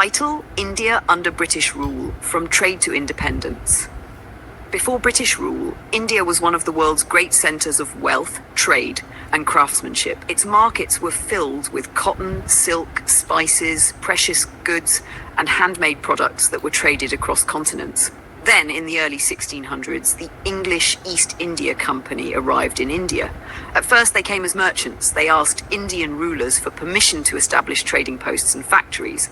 Title: India under British rule, from trade to independence. Before British rule, India was one of the world's great centers of wealth, trade, and craftsmanship. Its markets were filled with cotton, silk, spices, precious goods, and handmade products that were traded across continents. Then, in the early 1600s, the English East India Company arrived in India. At first, they came as merchants. They asked Indian rulers for permission to establish trading posts and factories.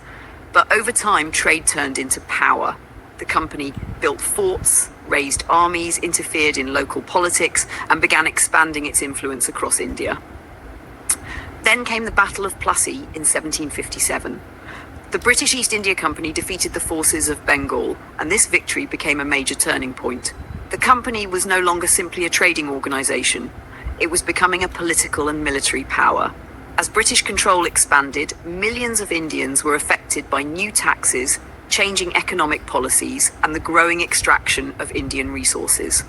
But over time, trade turned into power. The company built forts, raised armies, interfered in local politics, and began expanding its influence across India. Then came the Battle of Plassey in 1757. The British East India Company defeated the forces of Bengal, and this victory became a major turning point. The company was no longer simply a trading organization. It was becoming a political and military power. As British control expanded, millions of Indians were affected by new taxes, changing economic policies, and the growing extraction of Indian resources.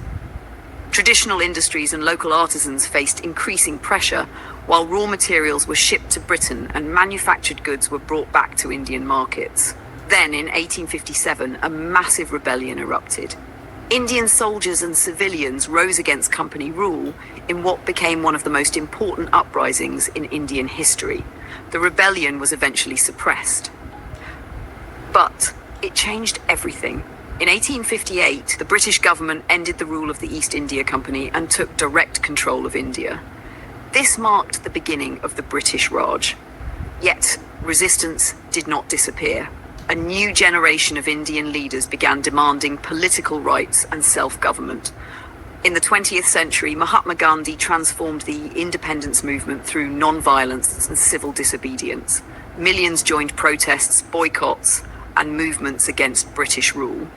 Traditional industries and local artisans faced increasing pressure, while raw materials were shipped to Britain and manufactured goods were brought back to Indian markets. Then, in 1857, a massive rebellion erupted. Indian soldiers and civilians rose against company rule in what became one of the most important uprisings in Indian history. The rebellion was eventually suppressed. But it changed everything. In 1858, the British government ended the rule of the East India Company and took direct control of India. This marked the beginning of the British Raj. Yet, resistance did not disappear. A new generation of Indian leaders began demanding political rights and self-government. In the 20th century, Mahatma Gandhi transformed the independence movement through non-violence and civil disobedience. Millions joined protests, boycotts, and movements against British rule.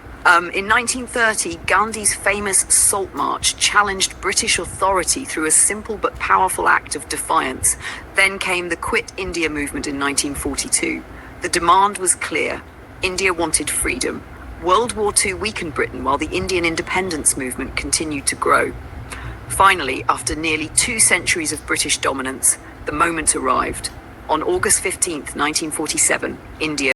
In 1930, Gandhi's famous Salt March challenged British authority through a simple but powerful act of defiance. Then came the Quit India movement in 1942. The demand was clear. India wanted freedom. World War II weakened Britain while the Indian independence movement continued to grow. Finally, after nearly 2 centuries of British dominance, the moment arrived. On August 15, 1947, India